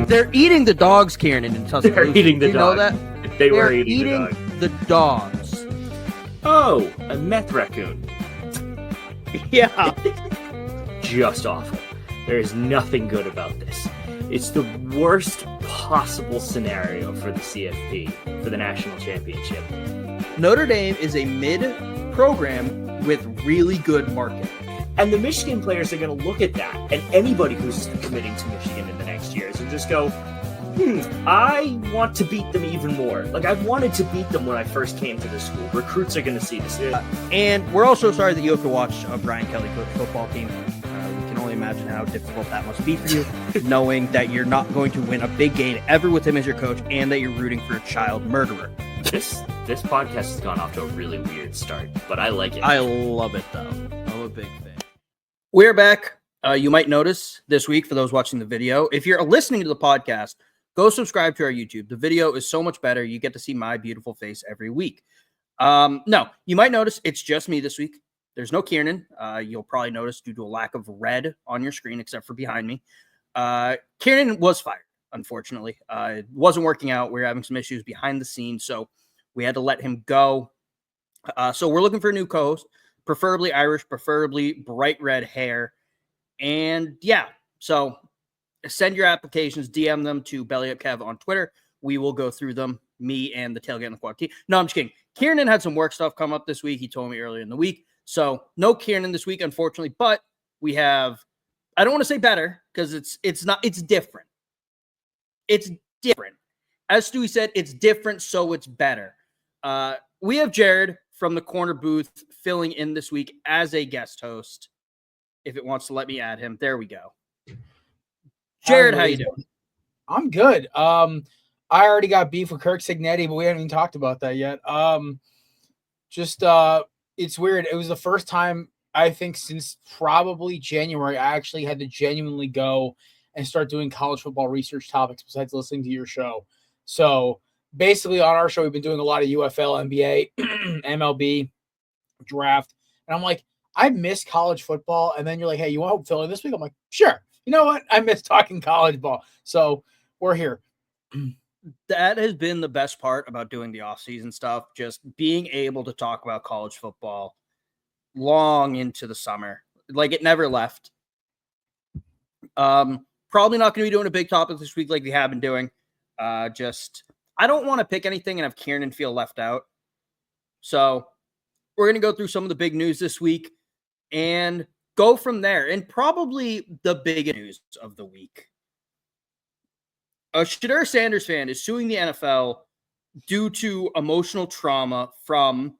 They're eating the dogs, Kieran, in Tuscaloosa. They're eating the you dogs. know that? They were They're eating the dogs. Oh, a meth raccoon. Yeah. Just awful. There is nothing good about this. It's the worst possible scenario for the CFP, for the national championship. Notre Dame is a mid-program with really good marketing. And the Michigan players are going to look at that, and anybody who's committing to Michigan in the next years, and just go, I want to beat them even more. Like, I wanted to beat them when I first came to the school. Recruits are going to see this. And we're also sorry that you have to watch a Brian Kelly coach football team. We can only imagine how difficult that must be for you, knowing that you're not going to win a big game ever with him as your coach, and that you're rooting for a child murderer. This podcast has gone off to a really weird start, but I like it. I love it, though. I'm a big fan. We're back. You might notice this week, for those watching the video, if you're listening to the podcast, go subscribe to our YouTube. The video is so much better. You get to see my beautiful face every week. No, you might notice it's just me this week. There's no Kieran. You'll probably notice due to a lack of red on your screen, except for behind me. Kieran was fired, unfortunately. It wasn't working out. We were having some issues behind the scenes, so we had to let him go. So we're looking for a new co-host, preferably Irish, preferably bright red hair. And yeah, so send your applications, DM them to BellyUpKev on Twitter. We will go through them, me and the Tailgate and the Quad team. No, I'm just kidding. Kieran had some work stuff come up this week. He told me earlier in the week. So no Kieran this week, unfortunately, but we have, I don't want to say better because it's different. It's different. As Stewie said, it's different, so it's better. We have Jared from the corner booth filling in this week as a guest host. If it wants to let me add him, there we go. Jared, how you doing? I'm good. I already got beef with Curt Cignetti, but we haven't even talked about that yet. It's weird. It was the first time, I think, since probably January, I actually had to genuinely go and start doing college football research topics besides listening to your show. So basically on our show, we've been doing a lot of UFL, NBA, MLB, draft. And I'm like, I miss college football. And then you're like, hey, you want to fill in this week? I'm like, sure. You know what? I miss talking college ball. So we're here. That has been the best part about doing the off-season stuff, just being able to talk about college football long into the summer. Like, it never left. Probably not going to be doing a big topic this week like we have been doing. I don't want to pick anything and have Kieran feel left out. So we're going to go through some of the big news this week and go from there. And probably the biggest news of the week. A Shedeur Sanders fan is suing the NFL due to emotional trauma from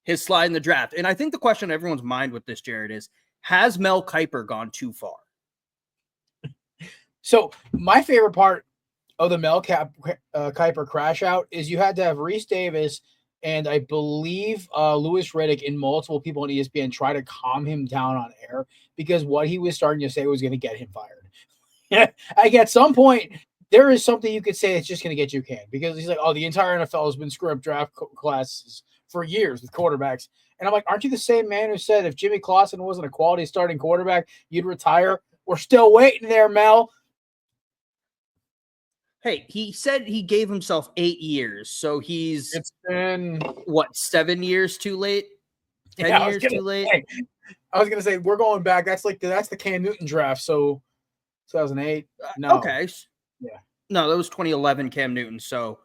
his slide in the draft. And I think the question on everyone's mind with this, Jared, is, has Mel Kiper gone too far? So my favorite part of the Mel Kiper crash out is you had to have Reese Davis and I believe Louis Riddick and multiple people on ESPN try to calm him down on air because what he was starting to say was going to get him fired. Like at some point, there is something you could say that's just going to get you canned because he's like, oh, the entire NFL has been screwing up draft classes for years with quarterbacks. And I'm like, aren't you the same man who said if Jimmy Clausen wasn't a quality starting quarterback, you'd retire? We're still waiting there, Mel. Hey, he said he gave himself 8 years. So it's been, 7 years too late? 10 years too late? I was going to say, we're going back. That's the Cam Newton draft. So 2008. No. Okay. Yeah. No, that was 2011 Cam Newton. So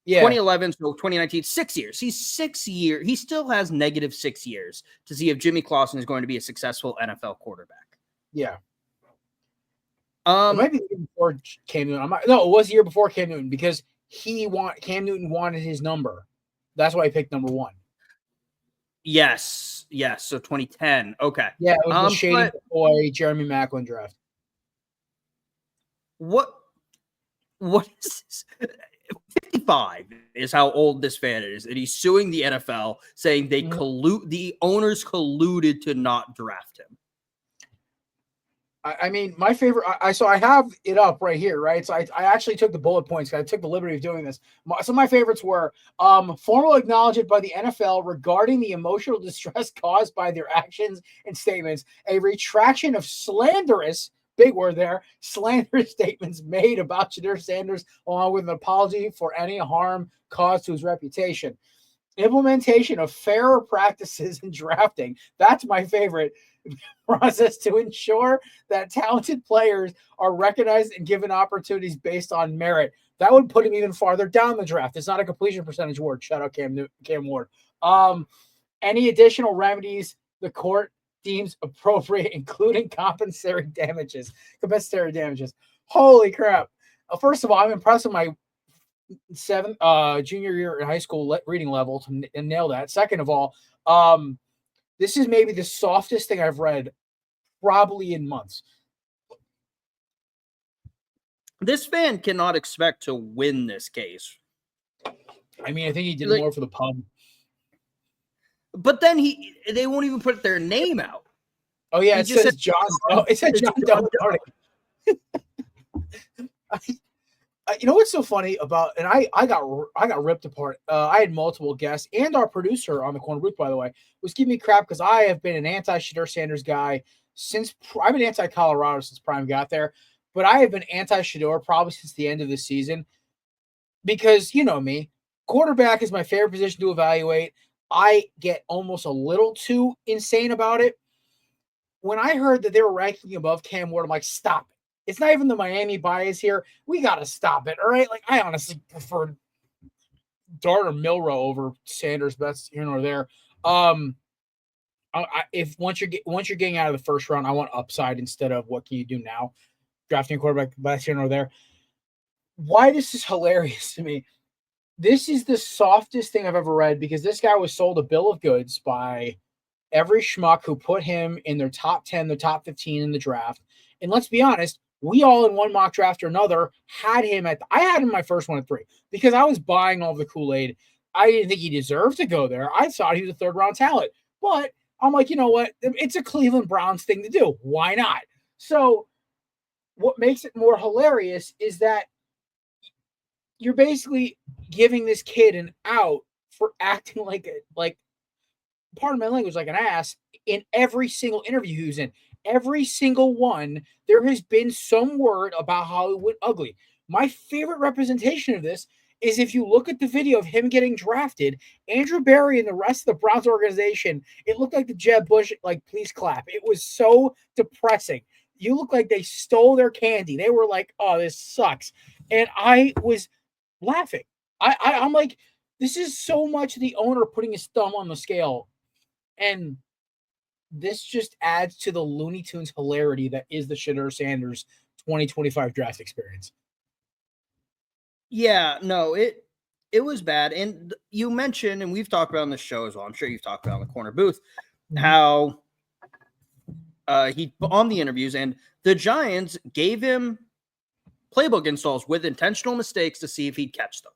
yeah, 2011, so 2019, 6 years. He's 6 years. He still has negative 6 years to see if Jimmy Clausen is going to be a successful NFL quarterback. Yeah. It might be the year before Cam Newton. No, it was the year before Cam Newton because Cam Newton wanted his number. That's why he picked number 1. Yes. So 2010. Okay. Yeah, it was the Shady Boy Jeremy Maclin draft. What is this? 55 is how old this fan is, and he's suing the NFL, saying they the owners colluded to not draft him. I mean, my favorite. So I have it up right here, right? So I actually took the bullet points. I took the liberty of doing this. Some of my favorites were formal acknowledgement by the NFL regarding the emotional distress caused by their actions and statements, a retraction of slanderous big word there, slanderous statements made about Shedeur Sanders, along with an apology for any harm caused to his reputation. Implementation of fairer practices in drafting. That's my favorite process to ensure that talented players are recognized and given opportunities based on merit. That would put him even farther down the draft. It's not a completion percentage award. Shout out Cam Ward. Any additional remedies the court deems appropriate, including compensatory damages. Holy crap. First of all, I'm impressed with my junior year in high school reading level to nail that. Second of all, this is maybe the softest thing I've read probably in months. This fan cannot expect to win this case. I mean, I think he did more for the pub. But then they won't even put their name out. Oh yeah, it says John. Oh, it said John Doe. You know what's so funny about, and I got ripped apart. I had multiple guests, and our producer on the corner booth, by the way, was giving me crap because I have been an anti-Shedeur Sanders guy since I've been anti-Colorado since Prime got there, but I have been anti-Shedeur probably since the end of the season because you know me, quarterback is my favorite position to evaluate. I get almost a little too insane about it. When I heard that they were ranking above Cam Ward, I'm like, stop it. It's not even the Miami bias here. We got to stop it, all right? Like, I honestly prefer Dart or Milrow over Sanders. That's here nor there. If once you're getting out of the first round, I want upside instead of what can you do now? Drafting a quarterback, that's here nor there. Why this is hilarious to me. This is the softest thing I've ever read because this guy was sold a bill of goods by every schmuck who put him in their top 10, the top 15 in the draft. And let's be honest, we all in one mock draft or another had him I had him my first one at 3 because I was buying all the Kool-Aid. I didn't think he deserved to go there. I thought he was a third round talent, but I'm like, you know what? It's a Cleveland Browns thing to do. Why not? So what makes it more hilarious is that you're basically giving this kid an out for acting like pardon my language, like an ass in every single interview he was in. Every single one, there has been some word about Hollywood ugly. My favorite representation of this is if you look at the video of him getting drafted, Andrew Berry and the rest of the Browns organization, it looked like the Jeb Bush, like, please clap. It was so depressing. You look like they stole their candy. They were like, oh, this sucks. And I was laughing. I'm like, this is so much the owner putting his thumb on the scale. And this just adds to the Looney Tunes hilarity that is the Shedeur Sanders 2025 draft experience. Yeah, no, it was bad. And you mentioned, and we've talked about on the show as well, I'm sure you've talked about on the corner booth, how he on the interviews, and the Giants gave him playbook installs with intentional mistakes to see if he'd catch them.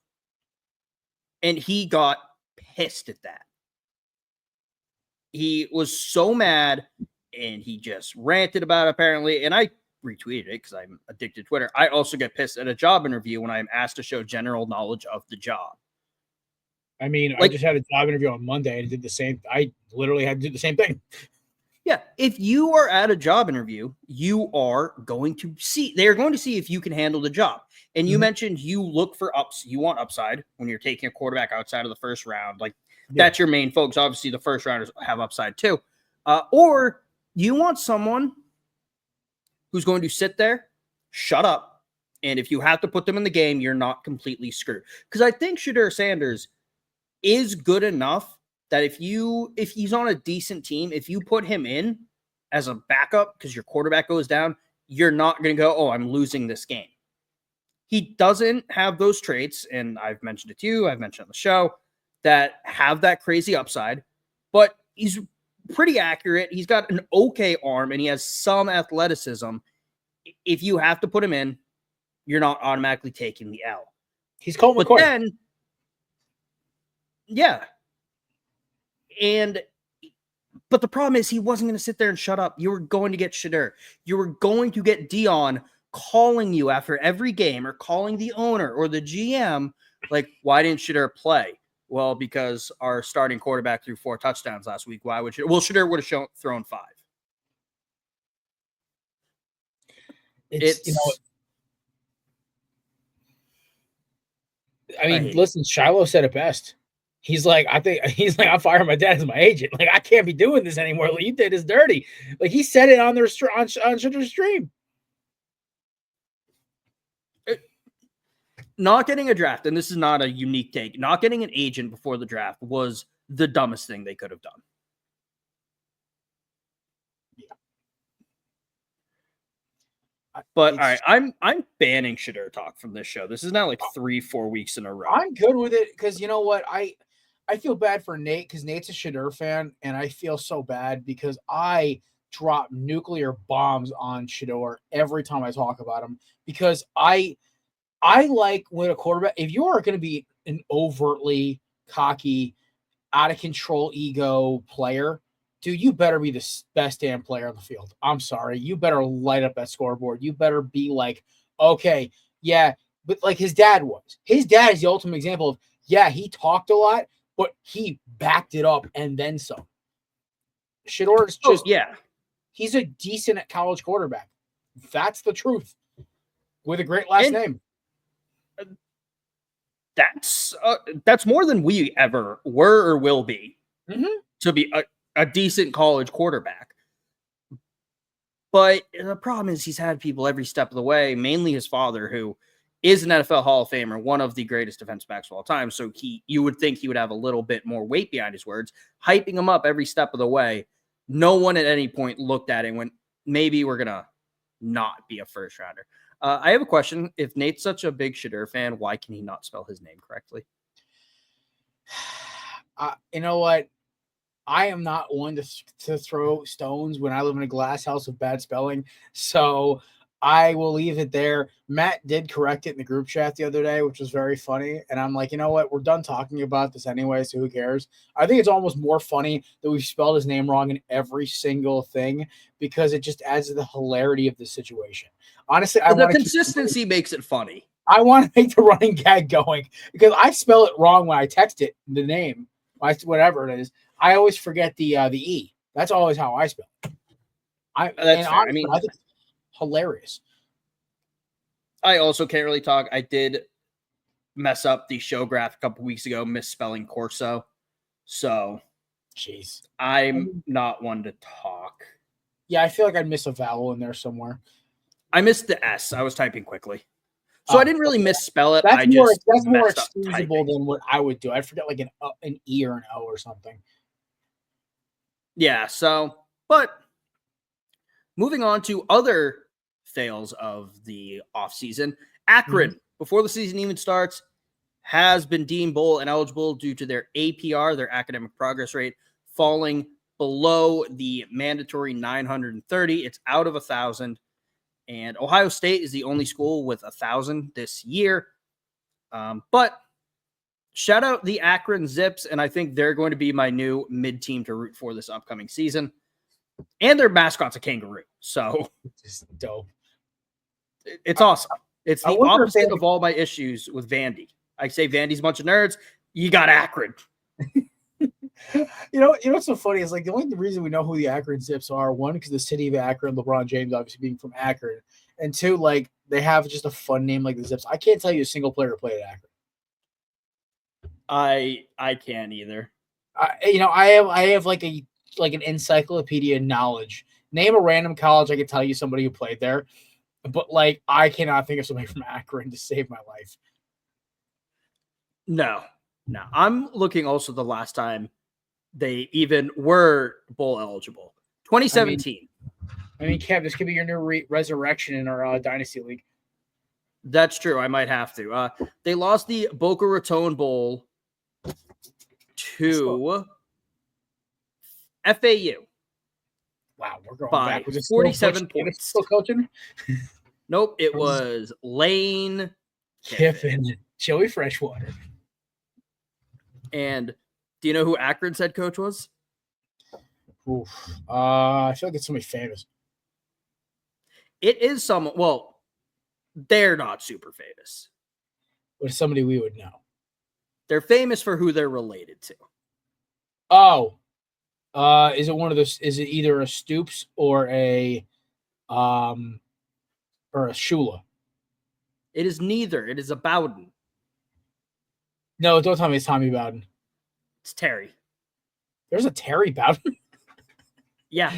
And he got pissed at that. He was so mad, and he just ranted about it, apparently. And I retweeted it because I'm addicted to Twitter. I also get pissed at a job interview when I'm asked to show general knowledge of the job. I mean, I just had a job interview on Monday and did the same. I literally had to do the same thing. Yeah. If you are at a job interview, you are going to see, they're going to see if you can handle the job. And you mentioned you look for you want upside when you're taking a quarterback outside of the first round. Like, that's your main focus. Obviously, the first rounders have upside too. Or you want someone who's going to sit there, shut up, and if you have to put them in the game, you're not completely screwed. Because I think Shedeur Sanders is good enough that if he's on a decent team, if you put him in as a backup because your quarterback goes down, you're not going to go, oh, I'm losing this game. He doesn't have those traits, and I've mentioned it to you, I've mentioned on the show, that have that crazy upside, but he's pretty accurate. He's got an okay arm, and he has some athleticism. If you have to put him in, you're not automatically taking the L. He's Colt McCoy. Then, yeah. But the problem is he wasn't going to sit there and shut up. You were going to get Shedeur. You were going to get Dion calling you after every game or calling the owner or the GM, like, why didn't Shedeur play? Well, because our starting quarterback threw 4 touchdowns last week. Why would Shedeur? Well, Shedeur would have thrown 5. It's I mean, hate listen, Shiloh said it best. He's like, I'm firing my dad as my agent. Like, I can't be doing this anymore. What you did is dirty. Like, he said it on their on Shedeur stream. Not getting a draft, and this is not a unique take, not getting an agent before the draft was the dumbest thing they could have done. But all right, I'm banning Shedeur talk from this show. This is now like 3-4 weeks in a row. I'm good with it because you know what? I feel bad for Nate because Nate's a Shedeur fan, and I feel so bad because I drop nuclear bombs on Shedeur every time I talk about him because I like when a quarterback, if you are going to be an overtly cocky, out of control ego player, dude, you better be the best damn player on the field. I'm sorry. You better light up that scoreboard. You better be like, okay, yeah, but like his dad was. His dad is the ultimate example of, yeah, he talked a lot, but he backed it up and then some. Shedeur is just, he's a decent college quarterback. That's the truth. With a great last name. That's more than we ever were or will be to be a decent college quarterback. But the problem is he's had people every step of the way, mainly his father, who is an NFL Hall of Famer, one of the greatest defensive backs of all time. So you would think he would have a little bit more weight behind his words, hyping him up every step of the way. No one at any point looked at it and went, maybe we're going to not be a first rounder. I have a question. If Nate's such a big Shedeur fan, why can he not spell his name correctly? You know what? I am not one to throw stones when I live in a glass house of bad spelling. So I will leave it there. Matt did correct it in the group chat the other day, which was very funny. And I'm like, you know what? We're done talking about this anyway, so who cares? I think it's almost more funny that we've spelled his name wrong in every single thing because it just adds to the hilarity of the situation. Honestly, the consistency makes it funny. I want to make the running gag going because I spell it wrong when I text it, the name, whatever it is. I always forget the E. That's always how I spell it. I think it's hilarious. I also can't really talk. I did mess up the show graph a couple weeks ago, misspelling Corso. So, jeez, I'm not one to talk. Yeah, I feel like I'd miss a vowel in there somewhere. I missed the S. I was typing quickly. So I didn't really misspell it. That's more excusable than what I would do. I'd forget like an E or an O or something. Yeah, so, but moving on to other fails of the offseason, Akron, before the season even starts, has been deemed bowl ineligible due to their APR, their academic progress rate, falling below the mandatory 930. It's out of 1,000. And Ohio State is the only school with 1,000 this year. But shout out the Akron Zips, and I think they're going to be my new mid-team to root for this upcoming season. And their mascot's a kangaroo, so it's dope. It's awesome. It's the opposite of all my issues with Vandy. I say Vandy's a bunch of nerds. You got Akron. You know what's so funny is like the only reason we know who the Akron Zips are, one, because the city of Akron, LeBron James obviously being from Akron, and two, like they have just a fun name like the Zips. I can't tell you a single player who played at Akron. I can't either. I have like an encyclopedia knowledge. Name a random college, I could tell you somebody who played there, but like I cannot think of somebody from Akron to save my life. No. I'm looking also the last time they even were bowl eligible. 2017. I mean, Kev, this could be your new resurrection in our Dynasty League. That's true. I might have to. They lost the Boca Raton Bowl to FAU. Wow, we're going by back. Was 47 points. Still coaching? Nope, it was Lane Kiffin, Joey Freshwater. And do you know who Akron's head coach was? Oof. I feel like it's somebody famous. It is someone. Well, they're not super famous. But it's somebody we would know. They're famous for who they're related to. Oh. Is it one of those? Is it either a Stoops or a or a Shula? It is neither. It is a Bowden. No, don't tell me it's Tommy Bowden. It's Terry. There's a Terry Bowden? Yeah,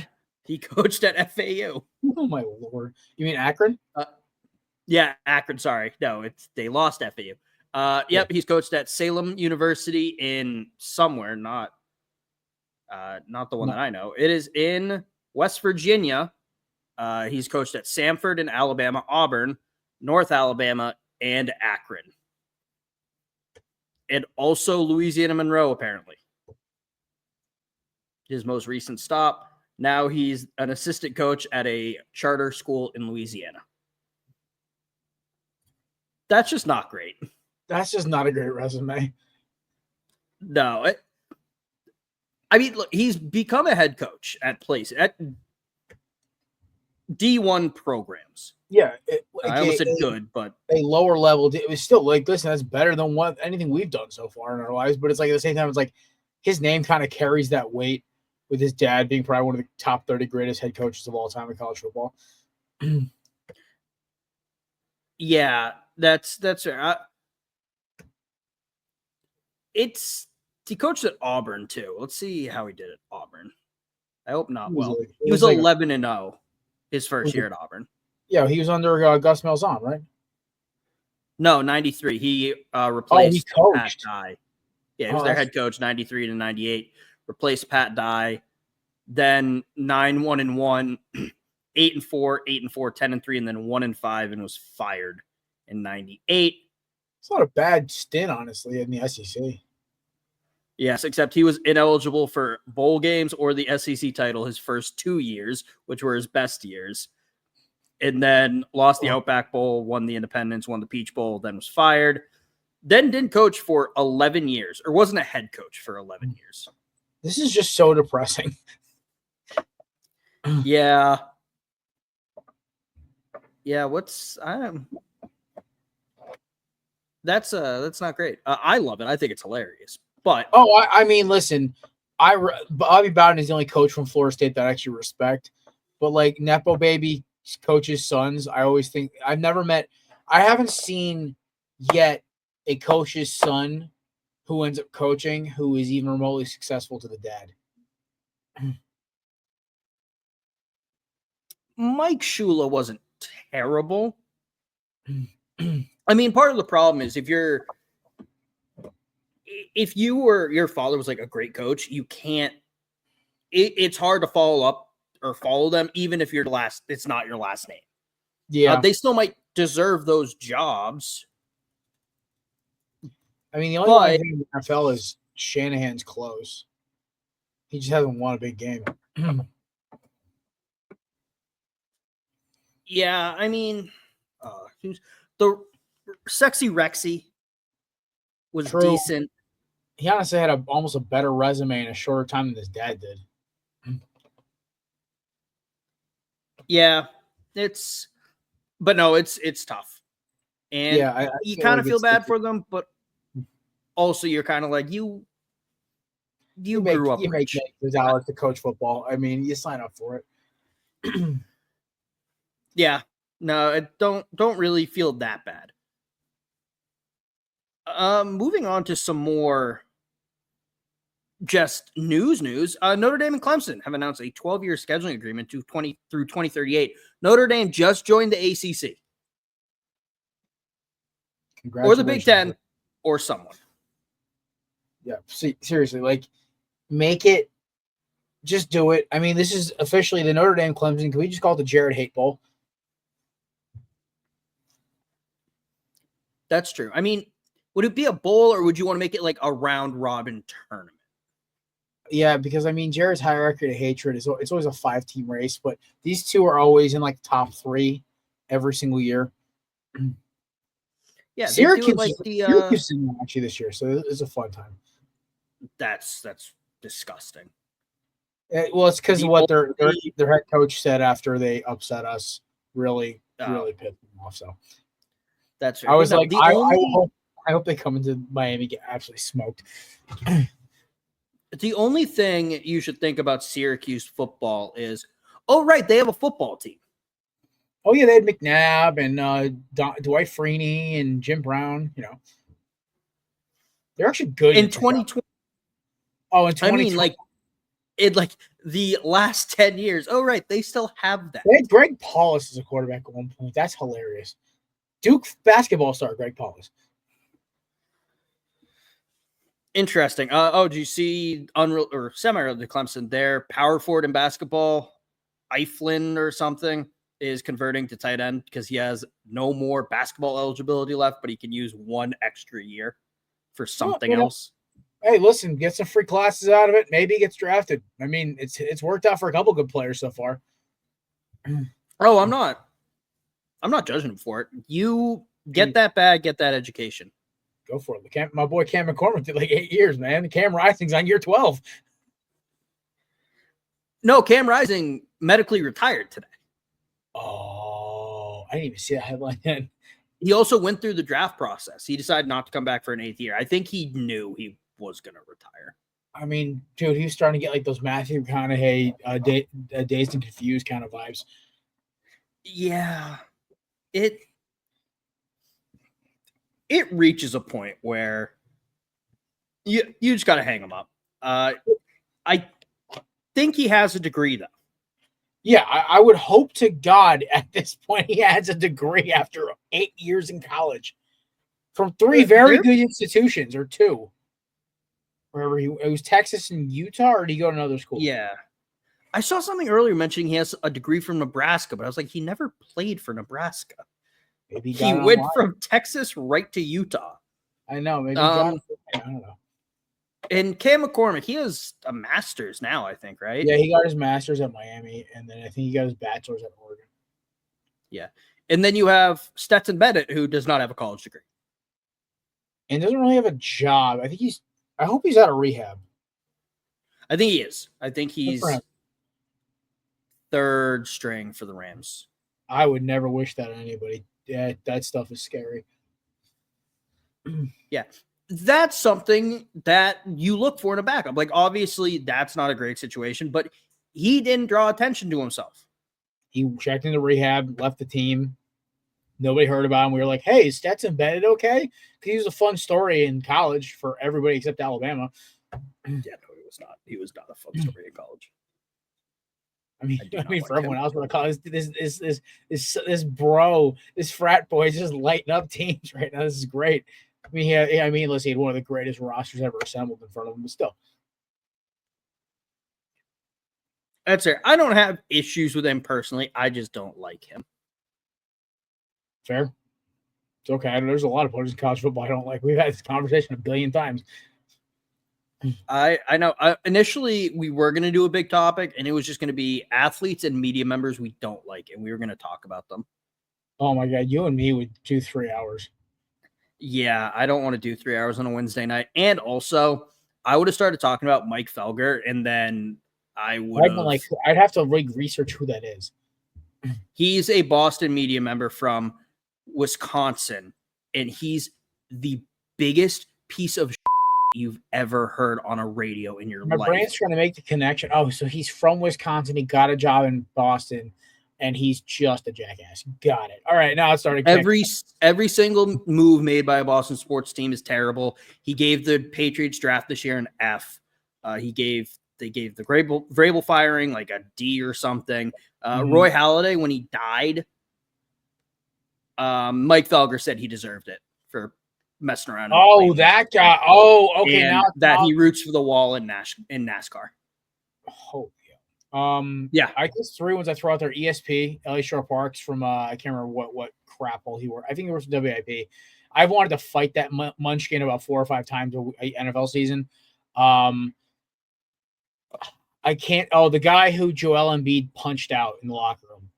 he coached at FAU. Oh, my Lord. You mean Akron? Yeah, Akron, sorry. No, they lost FAU. Yep, he's coached at Salem University in somewhere, not the one that I know. It is in West Virginia. He's coached at Samford in Alabama, Auburn, North Alabama, and Akron. And also Louisiana Monroe, apparently. His most recent stop. Now he's an assistant coach at a charter school in Louisiana. That's just not great. That's just not a great resume. No. I mean, look, he's become a head coach at D1 programs. Yeah. I almost said good, but a lower level. It was still like, listen, that's better than anything we've done so far in our lives. But it's like at the same time, it's like his name kind of carries that weight with his dad being probably one of the top 30 greatest head coaches of all time in college football. Yeah, that's fair. He coached at Auburn too. Let's see how he did at Auburn. I hope not well. He was 11-0 his first year at Auburn. Yeah, he was under Gus Malzahn, right? No, 93. He replaced Pat Dye. Yeah, he was their head coach 93 to 98. Replaced Pat Dye. Then 9-1-1, 8-4, 8-4, 10-3, and then 1-5, and was fired in 98. It's not a bad stint, honestly, in the SEC. Yes, except he was ineligible for bowl games or the SEC title his first 2 years, which were his best years. And then lost the Outback Bowl, won the Independence, won the Peach Bowl, then was fired. Then didn't coach for 11 years, or wasn't a head coach for 11 years. This is just so depressing. Yeah. Yeah, that's not great. I love it. I think it's hilarious. But I mean, listen, Bobby Bowden is the only coach from Florida State that I actually respect. But like Nepo Baby coaches' sons, I always think I haven't seen yet a coach's son who ends up coaching who is even remotely successful to the dad. Mike Shula wasn't terrible. I mean, part of the problem is if your father was like a great coach, you can't. It's hard to follow up or follow them, even if it's not your last name. Yeah, they still might deserve those jobs. I mean, the only thing in the NFL is Shanahan's close. He just hasn't won a big game. Yeah, I mean, the Sexy Rexy was decent. He honestly had almost a better resume in a shorter time than his dad did. Yeah, it's tough. And yeah, you kind of feel bad for them, but also you're kind of like, you grew up. You make $8 to coach football. I mean, you sign up for it. Yeah, no, I don't really feel that bad. Moving on to some more just news. Notre Dame and Clemson have announced a 12-year scheduling agreement through 2038. Notre Dame just joined the ACC. Or the Big Ten, or someone. Yeah, seriously, like, make it. Just do it. I mean, this is officially the Notre Dame Clemson. Can we just call it the Jared Hate Bowl? That's true. I mean, would it be a bowl or would you want to make it like a round robin tournament? Yeah, because I mean, Jared's hierarchy of hatred is it's always a 5-team race, but these two are always in like top 3 every single year. Yeah, Syracuse like Syracuse actually this year, so it's a fun time. That's disgusting. Well, it's because of what their head coach said after they upset us. Really pissed them off. So that's right. I was like, I hope they come into Miami and get absolutely smoked. The only thing you should think about Syracuse football is, oh right, they have a football team. Oh yeah, they had McNabb and Dwight Freeney and Jim Brown. They're actually good in 2020. Oh, in 2020. I mean, like the last 10 years. Oh, right, they still have that. They had Greg Paulus as a quarterback at one point. That's hilarious. Duke basketball star Greg Paulus. Interesting. Do you see unreal or semi-real to Clemson? Their power forward in basketball, Eiflin or something, is converting to tight end because he has no more basketball eligibility left, but he can use one extra year for something else. Hey, listen, get some free classes out of it. Maybe he gets drafted. I mean, it's worked out for a couple good players so far. Oh, I'm not judging him for it. You get that bag, get that education. Go for it. My boy Cam McCormick did like 8 years, man. Cam Rising's on year 12. No, Cam Rising medically retired today. Oh, I didn't even see that headline then. He also went through the draft process. He decided not to come back for an 8th year. I think he knew he was going to retire. I mean, dude, he was starting to get like those Matthew McConaughey, Dazed and Confused kind of vibes. Yeah. It reaches a point where you just got to hang him up. I think he has a degree, though. Yeah, I would hope to God at this point he has a degree after 8 years in college from 3 very good institutions, or 2. Wherever it was Texas and Utah, or did he go to another school? Yeah. I saw something earlier mentioning he has a degree from Nebraska, but I was like, he never played for Nebraska. Maybe he went from Texas right to Utah. I know. Maybe I don't know. And Cam McCormick, he has a master's now, I think, right? Yeah, he got his master's at Miami, and then I think he got his bachelor's at Oregon. Yeah. And then you have Stetson Bennett, who does not have a college degree. And doesn't really have a job. I hope he's out of rehab. I think he is. I think he's 3rd string for the Rams. I would never wish that on anybody. Yeah, that stuff is scary. Yeah. That's something that you look for in a backup. Like, obviously, that's not a great situation, but he didn't draw attention to himself. He checked into rehab, left the team. Nobody heard about him. We were like, hey, is Stetson Bennett okay? Because he was a fun story in college for everybody except Alabama. Yeah, no, he was not. He was not a fun story in college. I mean, for everyone else, we're calling this bro, this frat boy is just lighting up teams right now. This is great. I mean, listen, he had one of the greatest rosters ever assembled in front of him, but still. That's fair. I don't have issues with him personally. I just don't like him. Fair. It's okay. There's a lot of players in college football I don't like. We've had this conversation a billion times. I know. Initially, we were going to do a big topic, and it was just going to be athletes and media members we don't like, and we were going to talk about them. Oh, my God. You and me would do 3 hours. Yeah, I don't want to do 3 hours on a Wednesday night. And also, I would have started talking about Mike Felger, and then I would have... I'd have to research who that is. He's a Boston media member from Wisconsin, and he's the biggest piece of you've ever heard on a radio in your life. My brain's trying to make the connection. Oh, so he's from Wisconsin. He got a job in Boston, and he's just a jackass. Got it. All right, now it's starting. Every single move made by a Boston sports team is terrible. He gave the Patriots draft this year an F. They gave the Vrabel firing like a D or something. Roy Halladay, when he died, Mike Felger said he deserved it for messing around. Oh, that guy. Oh, okay. And now that he roots for the wall in NASCAR. Oh, yeah. Yeah. I guess 3 ones I throw out there. ESP, Ellie Shore Parks from I can't remember what crap hole he wore. I think he was WIP. I've wanted to fight that munchkin about 4 or 5 times a NFL season. I can't. Oh, the guy who Joel Embiid punched out in the locker room,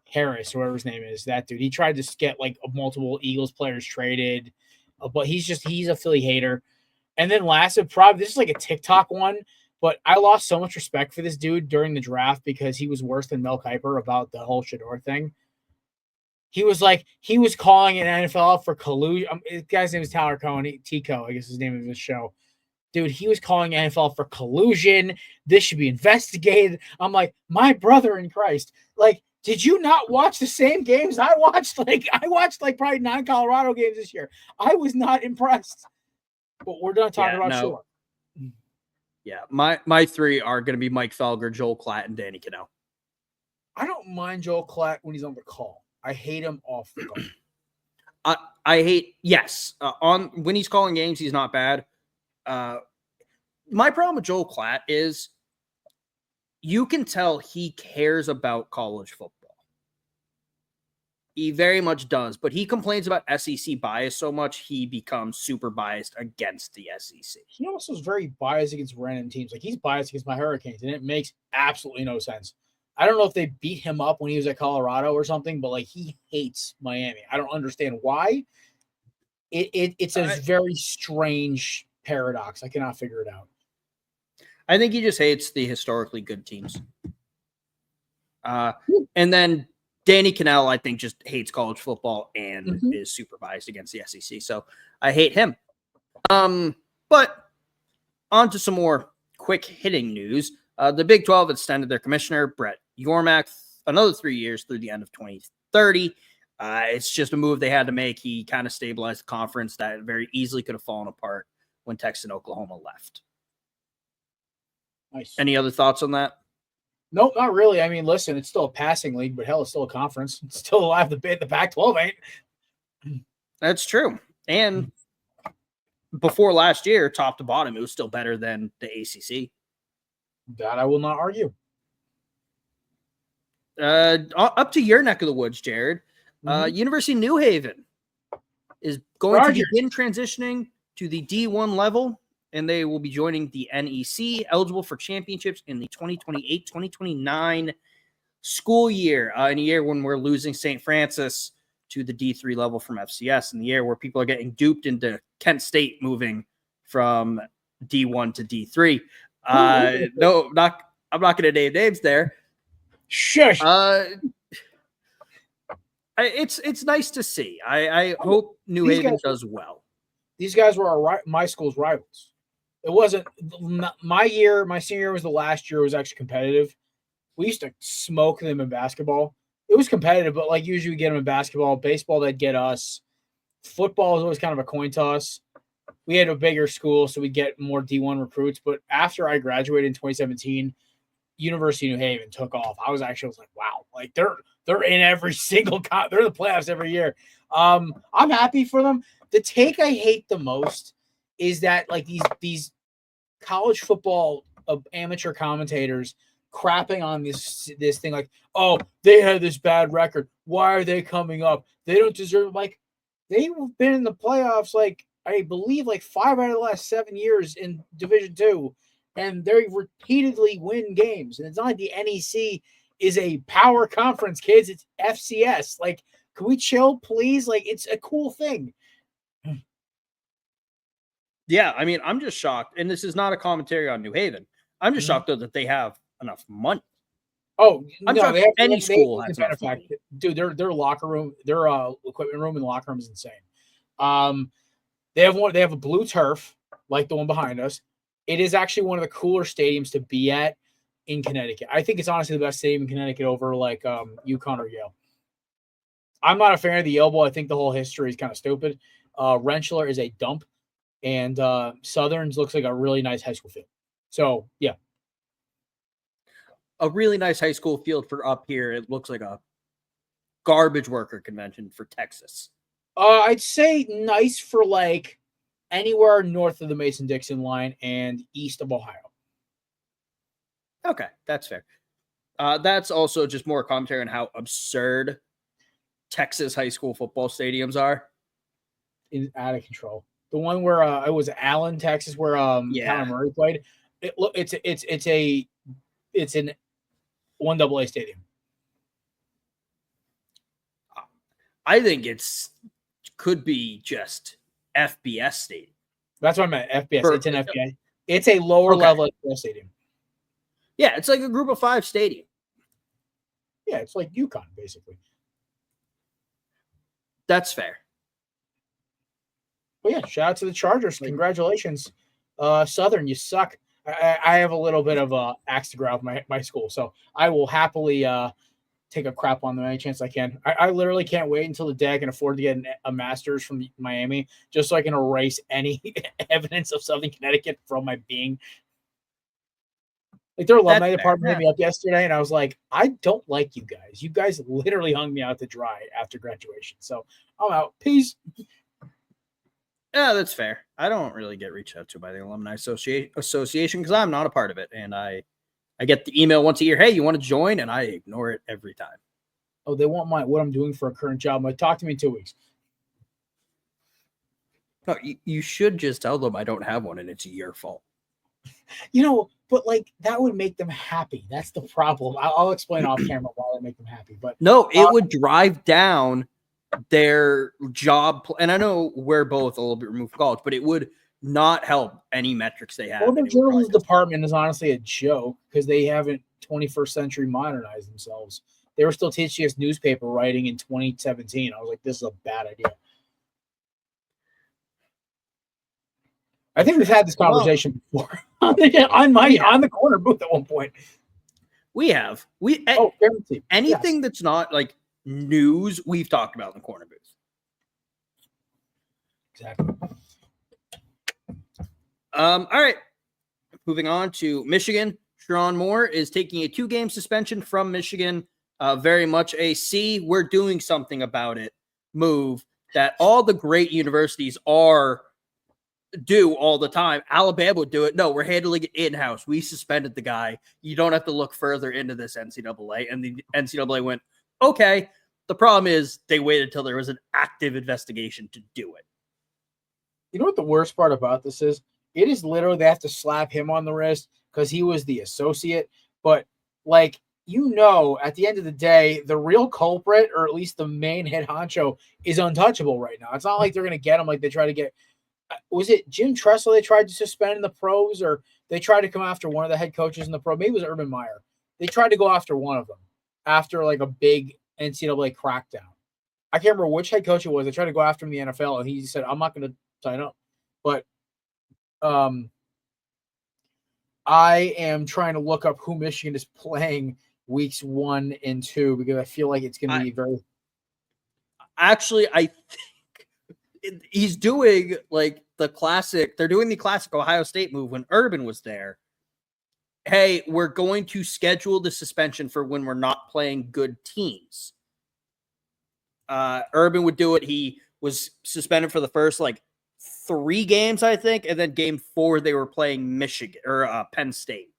Harris, or whatever his name is, that dude. He tried to get like multiple Eagles players traded, but he's a Philly hater. And then last, this is like a TikTok one, but I lost so much respect for this dude during the draft because he was worse than Mel Kiper about the whole Shedeur thing. He was calling an NFL for collusion. The guy's name is Tyler Cohen, Tico, I guess his name of his show. Dude, he was calling NFL for collusion. This should be investigated. I'm like, my brother in Christ. Like, Did you not watch the same games I watched? I watched probably 9 Colorado games this year. I was not impressed. But we're done talking about Shore. Yeah, my 3 are going to be Mike Felger, Joel Klatt, and Danny Cannell. I don't mind Joel Klatt when he's on the call. I hate him off the call. I hate on when he's calling games, he's not bad. My problem with Joel Klatt is you can tell he cares about college football. He very much does, but he complains about SEC bias so much he becomes super biased against the SEC. He also is very biased against random teams. He's biased against my Hurricanes, and it makes absolutely no sense. I don't know if they beat him up when he was at Colorado or something, but he hates Miami. I don't understand why. It's a very strange paradox. I cannot figure it out. I think he just hates the historically good teams. And then Danny Cannell, I think, just hates college football and is super biased against the SEC. So I hate him. But on to some more quick hitting news. The Big 12 extended their commissioner, Brett Yormark, another 3 years through the end of 2030. It's just a move they had to make. He kind of stabilized the conference that very easily could have fallen apart when Texas and Oklahoma left. Nice. Any other thoughts on that? Nope, not really. I mean, listen, it's still a passing league, but hell, it's still a conference. It's still alive. The Pac-12 ain't. That's true. And before last year, top to bottom, it was still better than the ACC. That I will not argue. Up to your neck of the woods, Jared. University of New Haven is going to begin transitioning to the D1 level, and they will be joining the NEC, eligible for championships in the 2028-2029 school year, in a year when we're losing St. Francis to the D3 level from FCS, in the year where people are getting duped into Kent State moving from D1 to D3. No, I'm not going to name names there. Shush. It's nice to see. I hope New Haven does well. These guys were my school's rivals. It wasn't my year. My senior year was the last year. It was actually competitive. We used to smoke them in basketball. It was competitive, but usually we get them in basketball. Baseball, they'd get us. Football was always kind of a coin toss. We had a bigger school, so we get more D1 recruits. But after I graduated in 2017, University of New Haven took off. I was like, wow, they're in every single they're in the playoffs every year. I'm happy for them. The take I hate the most is that these college football amateur commentators crapping on this thing oh, they had this bad record. Why are they coming up? They don't deserve they've been in the playoffs I believe 5 out of the last 7 years in Division II, and they repeatedly win games. And it's not like the NEC is a power conference, kids. It's FCS. Can we chill, please? It's a cool thing. Yeah, I mean, I'm just shocked, and this is not a commentary on New Haven. I'm just shocked, though, that they have enough money. Oh, I'm shocked any school has enough money. Dude, their locker room, their equipment room in the locker room is insane. They have a blue turf, like the one behind us. It is actually one of the cooler stadiums to be at in Connecticut. I think it's honestly the best stadium in Connecticut over UConn or Yale. I'm not a fan of the Yale Bowl. I think the whole history is kind of stupid. Rensselaer is a dump, and Southern's looks like a really nice high school field. So, yeah. A really nice high school field for up here. It looks like a garbage worker convention for Texas. I'd say nice for anywhere north of the Mason-Dixon line and east of Ohio. Okay, that's fair. That's also just more commentary on how absurd Texas high school football stadiums are. It's out of control. The one where it was Allen, Texas, where Connor Murray played. It's an 1AA stadium. I think could be just FBS stadium. That's what I meant. FBS. It's an FBS. It's a lower level FBS stadium. Yeah, it's like a group of 5 stadium. Yeah, it's like UConn, basically. That's fair. Well, yeah, shout out to the Chargers. Congratulations. Southern, you suck. I have a little bit of axe to grind with my school, so I will happily take a crap on them any chance I can. I literally can't wait until the day I can afford to get a master's from Miami just so I can erase any evidence of Southern Connecticut from my being. Like their alumni department hit me up yesterday, and I was like, I don't like you guys. You guys literally hung me out to dry after graduation. So I'm out. Peace. Yeah, that's fair. I don't really get reached out to by the Alumni Association because I'm not a part of it. And I get the email once a year, hey, you want to join? And I ignore it every time. Oh, they want what I'm doing for a current job. Like, talk to me in 2 weeks. No, you should just tell them I don't have one and it's your fault. But like that would make them happy. That's the problem. I'll explain off camera why it make them happy. But no, it would drive down their job. And I know we're both a little bit removed from college, but it would not help any metrics they have. Well, the journalism department is honestly a joke because they haven't 21st century modernized themselves. They were still teaching us newspaper writing in 2017. I was like, this is a bad idea. I think we've had this conversation before on the corner booth at one point. We have. Anything that's not like news, we've talked about in the corner booth. Exactly. All right. Moving on to Michigan. Sherrone Moore is taking a 2-game suspension from Michigan. Very much a see, we're doing something about it move that all the great universities do all the time. Alabama would do it. No, we're handling it in-house. We suspended the guy. You don't have to look further into this NCAA. And the NCAA went, okay. The problem is they waited until there was an active investigation to do it. You know what the worst part about this is? It is literally they have to slap him on the wrist because he was the associate. But like, at the end of the day, the real culprit, or at least the main head honcho, is untouchable right now. It's not like they're going to get him like they try to get. Was it Jim Tressel they tried to suspend in the pros, or they tried to come after one of the head coaches in the pro? Maybe it was Urban Meyer. They tried to go after one of them after like a big NCAA crackdown. I can't remember which head coach it was. They tried to go after him in the NFL, and he said, I'm not going to sign up. But I am trying to look up who Michigan is playing weeks 1 and 2 because I feel like it's going to be very. Actually, I think he's doing like the classic. They're doing the classic Ohio State move when Urban was there. Hey, we're going to schedule the suspension for when we're not playing good teams. Urban would do it. He was suspended for the first 3 games, I think, and then game 4 they were playing Michigan or Penn State.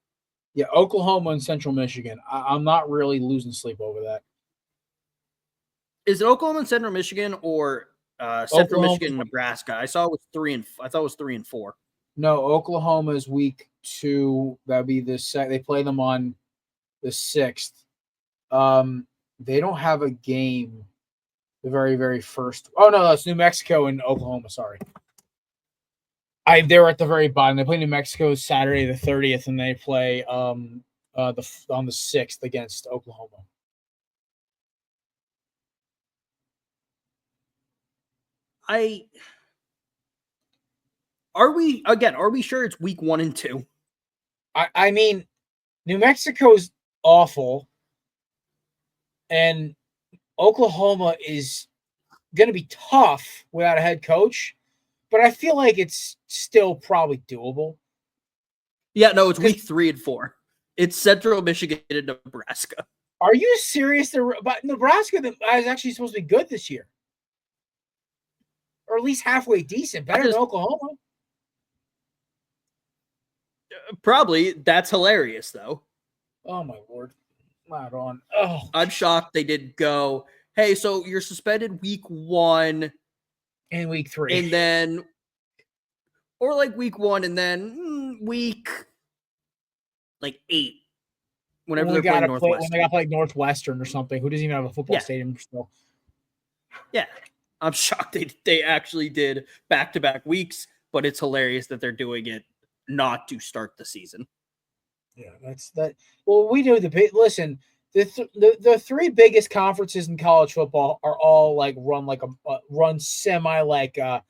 Yeah, Oklahoma and Central Michigan. I'm not really losing sleep over that. Is it Oklahoma and Central Michigan or Central Michigan and Nebraska? I saw it was 3 and I thought it was 3 and 4. No, Oklahoma is week 2. That'd be the they play them on the 6th. They don't have a game the very, very first. Oh no, that's New Mexico and Oklahoma. Sorry. They were at the very bottom. They play New Mexico Saturday the 30th, and they play on the 6th against Oklahoma. Are we sure it's week 1 and 2? I mean, New Mexico's awful, and Oklahoma is going to be tough without a head coach. But I feel like it's still probably doable. Yeah, no, it's week 3 and 4. It's Central Michigan and Nebraska. Are you serious? But Nebraska is actually supposed to be good this year. Or at least halfway decent. Better than Oklahoma. Probably. That's hilarious, though. Oh, my Lord. Not on. Oh, I'm shocked they didn't go, hey, so you're suspended week 1. And week 3. And then, or week 1 and then week 8. Whenever they're playing Northwestern. When they got to play Northwestern or something, who doesn't even have a football stadium still. Yeah. I'm shocked they actually did back-to-back weeks, but it's hilarious that they're doing it not to start the season. Yeah, that's that. Well, we do listen. The 3 biggest conferences in college football are all run semi like a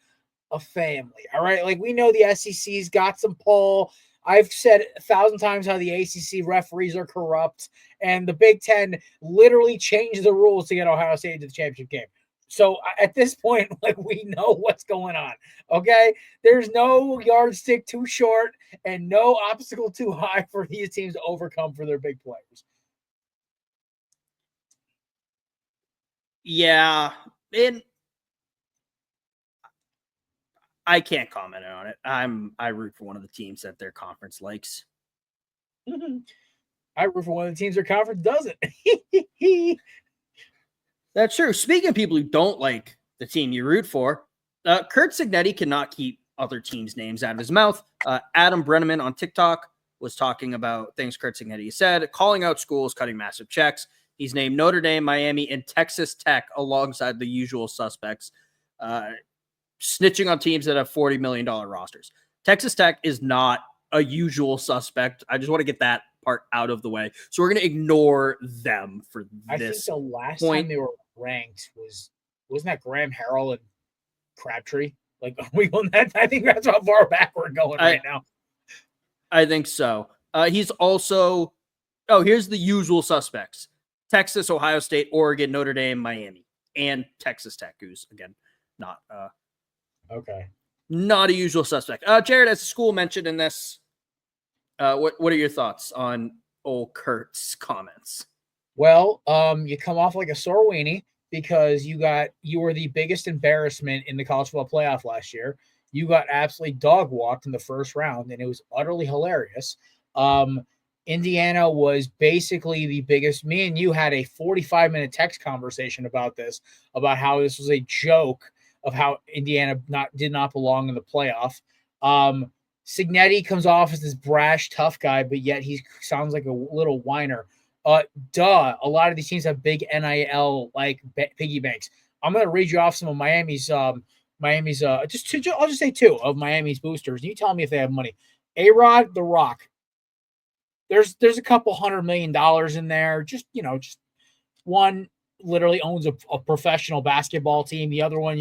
family. All right, we know the SEC's got some pull. I've said 1,000 times how the ACC referees are corrupt, and the Big Ten literally changed the rules to get Ohio State into the championship game. So at this point, like, we know what's going on. Okay, there's no yardstick too short and no obstacle too high for these teams to overcome for their big players. Yeah, and I can't comment on it. I root for one of the teams that their conference likes. I root for one of the teams their conference doesn't. That's true. Speaking of people who don't like the team you root for, Curt Cignetti cannot keep other teams' names out of his mouth. Adam Brenneman on TikTok was talking about things Curt Cignetti said, calling out schools, cutting massive checks. He's named Notre Dame, Miami, and Texas Tech alongside the usual suspects, snitching on teams that have $40 million rosters. Texas Tech is not a usual suspect. I just want to get that part out of the way. So we're going to ignore them for this. I think the last time they were ranked wasn't that Graham Harrell and Crabtree? Like, are we on that? I think that's how far back we're going right now. I think so. He's also, here's the usual suspects: Texas, Ohio State, Oregon, Notre Dame, Miami, and Texas Tech, who's again not not a usual suspect. Jared, as the school mentioned in this, what are your thoughts on old Curt's comments? Well, you come off like a sore weenie because you were the biggest embarrassment in the college football playoff last year. You got absolutely dog walked in the first round, and it was utterly hilarious. Indiana was basically the biggest. Me and you had a 45-minute text conversation about this, about how this was a joke of how Indiana did not belong in the playoff. Cignetti comes off as this brash, tough guy, but yet he sounds like a little whiner. A lot of these teams have big NIL like piggy banks. I'm going to read you off some of Miami's. I'll just say two of Miami's boosters. You tell me if they have money. A-Rod, The Rock. There's a couple $100 million in there. Just one literally owns a professional basketball team. The other one,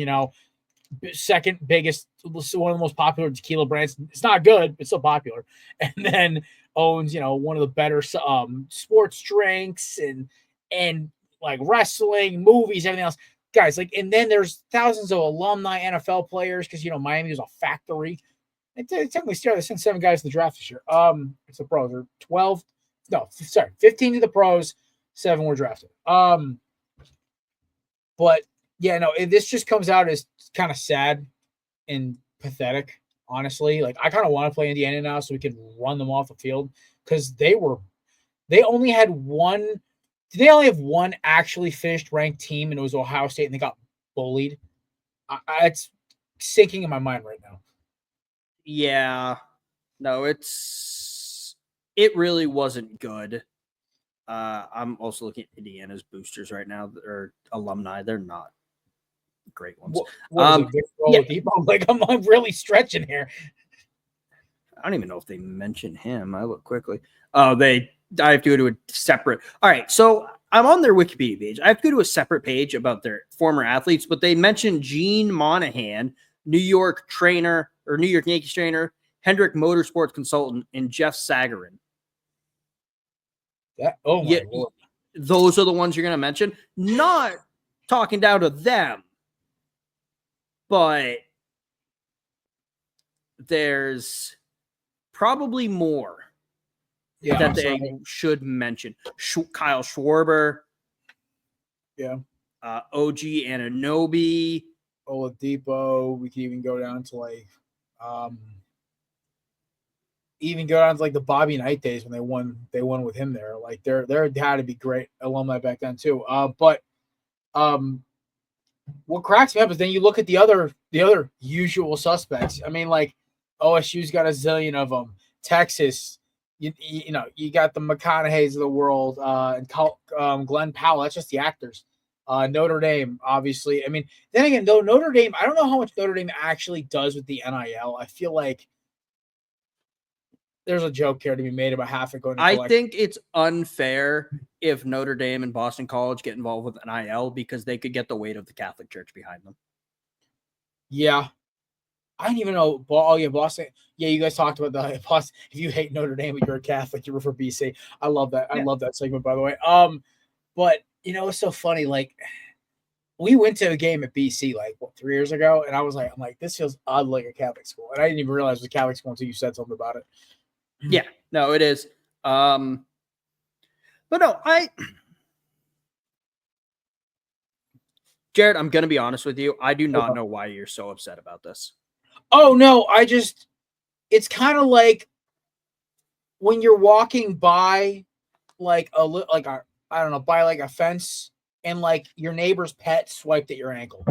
second biggest, one of the most popular tequila brands. It's not good, but still popular. And then owns, one of the better sports drinks and like wrestling, movies, everything else. Guys, and then there's thousands of alumni NFL players because Miami was a factory. It technically started. They sent 7 guys to the draft this year. It's the pros. Or 12. No, sorry, 15 to the pros, 7 were drafted. But yeah, no, this just comes out as kind of sad and pathetic, honestly. Like, I kind of want to play Indiana now so we can run them off the field because they only have one actually finished ranked team, and it was Ohio State, and they got bullied. It's sinking in my mind right now. Yeah, no, it really wasn't good. I'm also looking at Indiana's boosters right now, or alumni. They're not great ones. What is it, like, I'm really stretching here. I don't even know if they mention him. I look quickly. I have to go to a separate. All right, so I'm on their Wikipedia page. I have to go to a separate page about their former athletes, but they mentioned Gene Monahan, New York Yankees trainer, Hendrick Motorsports consultant, and Jeff Sagarin. Lord. Those are the ones you're going to mention. Not talking down to them, but there's probably more that they should mention. Kyle Schwarber. Yeah. OG Anunoby. Oladipo. We can even go down to the Bobby Knight days when they won with him there. Like, there had to be great alumni back then too. But what cracks me up is then you look at the other usual suspects. I mean, like, OSU's got a zillion of them. Texas, you got the McConaughey's of the world, and Glenn Powell. That's just the actors. Notre Dame, obviously. I mean, then again, though, Notre Dame, I don't know how much Notre Dame actually does with the NIL. I feel like there's a joke here to be made about half it going to I think it's unfair if Notre Dame and Boston College get involved with NIL because they could get the weight of the Catholic Church behind them. Yeah. I didn't even know. Oh yeah, Boston. Yeah, you guys talked about the Boston. If you hate Notre Dame, but you're a Catholic, you root for BC. I love that. I love that segment, by the way. But it's so funny. Like, we went to a game at BC like 3 years ago, and I'm like, this feels odd like a Catholic school, and I didn't even realize it was a Catholic school until you said something about it. Yeah, no, it is. But no, Jared, I'm gonna be honest with you. I do not know why you're so upset about this. Oh no, it's kind of like when you're walking by like I don't know, by like a fence, and like your neighbor's pet swiped at your ankle,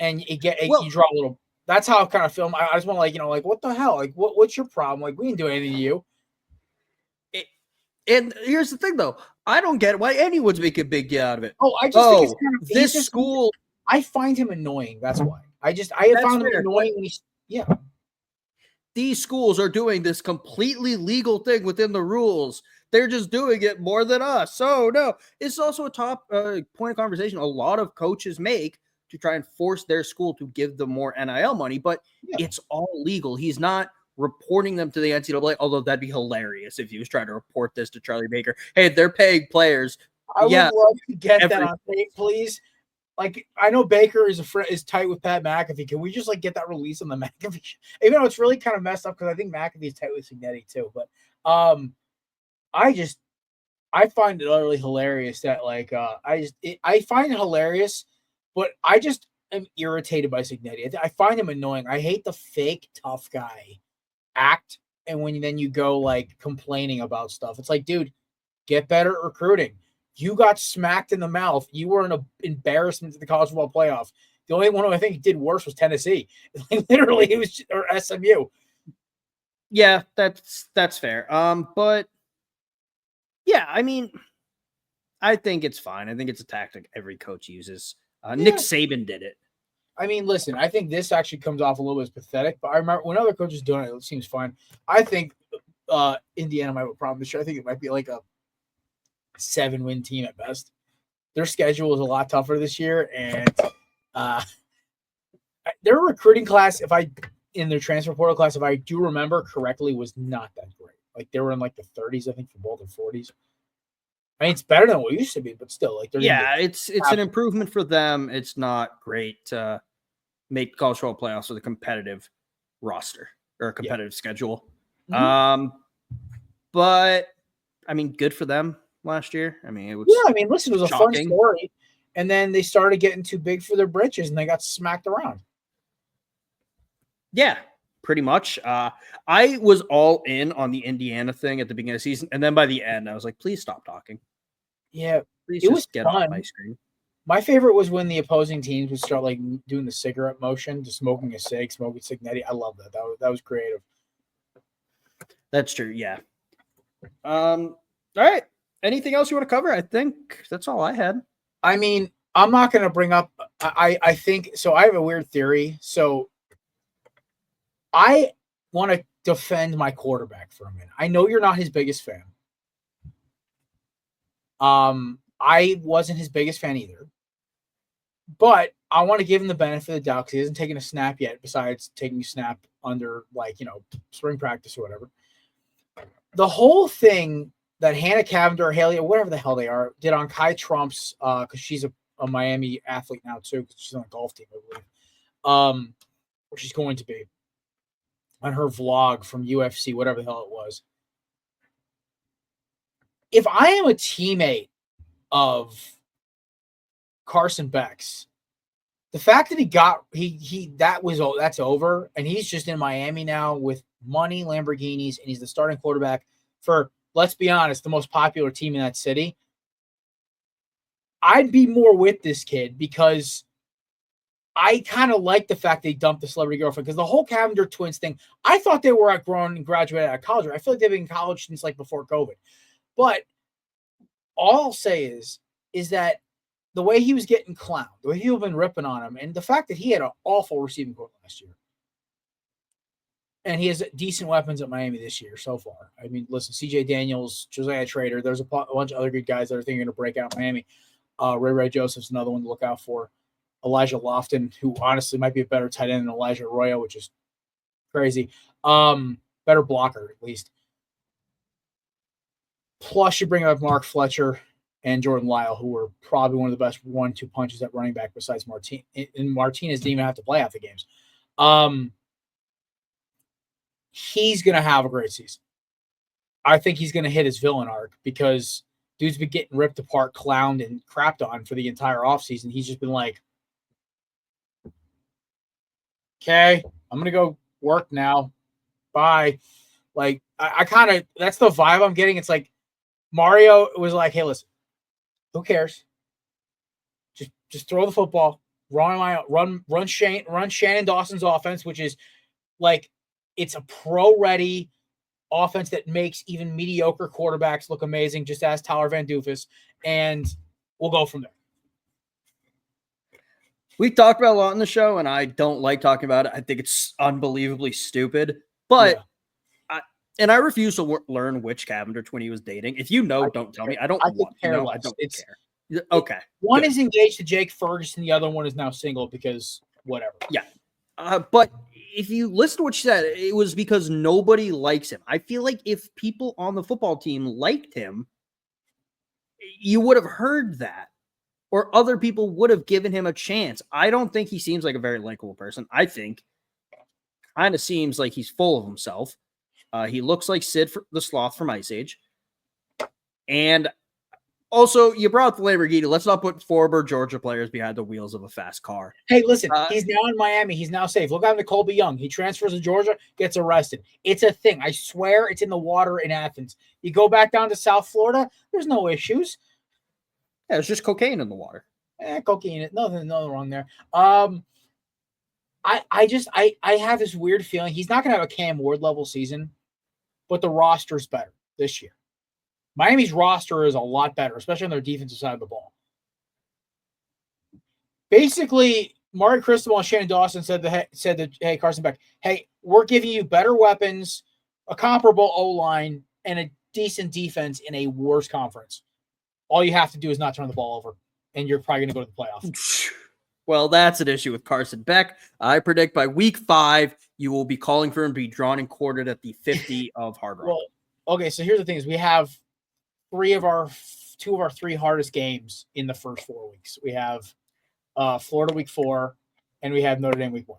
and you draw a little. That's how I kind of feel. I just want to like what the hell? Like what's your problem? Like, we didn't do anything to you. And here's the thing, though. I don't get why anyone's making a big deal out of it. Oh, I just think it's kind of this school. I find him annoying. That's why. I found him annoying when These schools are doing this completely legal thing within the rules. They're just doing it more than us. So no, it's also a top point of conversation a lot of coaches make to try and force their school to give them more NIL money, but it's all legal. He's not reporting them to the NCAA, although that'd be hilarious if he was trying to report this to Charlie Baker. Hey, they're paying players. I would love to get that on tape, please. Like, I know Baker is tight with Pat McAfee. Can we just like get that release on the McAfee show? Even though it's really kind of messed up because I think McAfee is tight with Cignetti too. But I find it utterly hilarious that I find it hilarious, but I just am irritated by Cignetti. I find him annoying. I hate the fake tough guy act, and then you go like complaining about stuff. It's like, dude, get better at recruiting. You got smacked in the mouth. You were an embarrassment to the college football playoff. The only one who I think did worse was Tennessee. Literally, it was or SMU. Yeah, that's fair. But yeah, I mean, I think it's fine. I think it's a tactic every coach uses. Nick Saban did it. I mean, listen, I think this actually comes off a little bit pathetic, but I remember when other coaches doing it, it seems fine. I think Indiana might have a problem this year. I think it might be like a 7-win team at best. Their schedule is a lot tougher this year, and their recruiting class, in their transfer portal class, if I do remember correctly, was not that great. Like, they were in like the 30s, I think, for both, or 40s. I mean, it's better than what it used to be, but still, like, it's an improvement for them. It's not great to make college football playoffs with a competitive roster or a competitive schedule. Mm-hmm. But I mean, good for them last year. I mean, it was listen, it was shocking. A fun story, and then they started getting too big for their britches, and they got smacked around. Yeah, pretty much. I was all in on the Indiana thing at the beginning of the season, and then by the end, I was like, please stop talking. Yeah, please it was get fun. Off my screen. My favorite was when the opposing teams would start like doing the cigarette motion, just smoking a cig, smoking Cignetti. I love that. That was creative. That's true. Yeah. All right. Anything else you want to cover? I think that's all I had. I mean, I'm not going to bring up. I think so. I have a weird theory. So I want to defend my quarterback for a minute. I know you're not his biggest fan. I wasn't his biggest fan either. But I want to give him the benefit of the doubt because he hasn't taken a snap yet, besides taking a snap under, spring practice or whatever. The whole thing that Hannah Cavender or Haley, or whatever the hell they are, did on Kai Trump's, because she's a Miami athlete now too, because she's on a golf team, I believe. Or she's going to be, on her vlog from UFC, whatever the hell it was. If I am a teammate of Carson Beck's, the fact that that's over, and he's just in Miami now with money, Lamborghinis, and he's the starting quarterback for, let's be honest, the most popular team in that city. I'd be more with this kid because I kind of like the fact they dumped the celebrity girlfriend, because the whole Cavender twins thing, I thought they were outgrown and graduated out of college. I feel like they've been in college since like before COVID. But all I'll say is that the way he was getting clowned, the way people have been ripping on him, and the fact that he had an awful receiving corps last year, and he has decent weapons at Miami this year so far. I mean, listen, C.J. Daniels, Josiah Trader, there's a bunch of other good guys that are thinking to break out Miami. Ray Joseph's another one to look out for. Elijah Lofton, who honestly might be a better tight end than Elijah Arroyo, which is crazy. Better blocker, at least. Plus, you bring up Mark Fletcher and Jordan Lyle, who were probably one of the best 1-2 punches at running back besides Martinez. And Martinez didn't even have to play half the games. He's going to have a great season. I think he's going to hit his villain arc because dude's been getting ripped apart, clowned, and crapped on for the entire offseason. He's just been like, okay, I'm going to go work now. Bye. Like, I kind of, that's the vibe I'm getting. It's like Mario was like, hey, listen, who cares? Just throw the football, run Shannon Dawson's offense, which is like, it's a pro-ready offense that makes even mediocre quarterbacks look amazing, just as Tyler Van Doofus, and we'll go from there. We talked about a lot in the show, and I don't like talking about it. I think it's unbelievably stupid, but I refuse to learn which Cavendish twin he was dating. If you know, don't tell me. I don't want to know. I don't care. Okay. One is engaged to Jake Ferguson. The other one is now single because whatever. Yeah. But if you listen to what she said, it was because nobody likes him. I feel like if people on the football team liked him, you would have heard that, or other people would have given him a chance. I don't think he seems like a very likable person. I think kind of seems like he's full of himself. He looks like Sid the Sloth from Ice Age. And also, you brought up the Lamborghini. Let's not put former Georgia players behind the wheels of a fast car. Hey, listen, he's now in Miami. He's now safe. Look at Colby Young. He transfers to Georgia, gets arrested. It's a thing. I swear it's in the water in Athens. You go back down to South Florida, there's no issues. Yeah, it's just cocaine in the water. Cocaine. Nothing wrong there. I have this weird feeling he's not going to have a Cam Ward level season, but the roster's better this year. Miami's roster is a lot better, especially on their defensive side of the ball. Basically, Mari Cristobal and Shannon Dawson said to hey, Carson Beck, hey, we're giving you better weapons, a comparable O-line, and a decent defense in a worse conference. All you have to do is not turn the ball over, and you're probably going to go to the playoffs. Well, that's an issue with Carson Beck. I predict by week 5, you will be calling for him to be drawn and quartered at the 50 of Hard Rock. Well, okay, so here's the thing is we have 2 of our 3 hardest games in the first 4 weeks. We have Florida week 4, and we have Notre Dame week 1.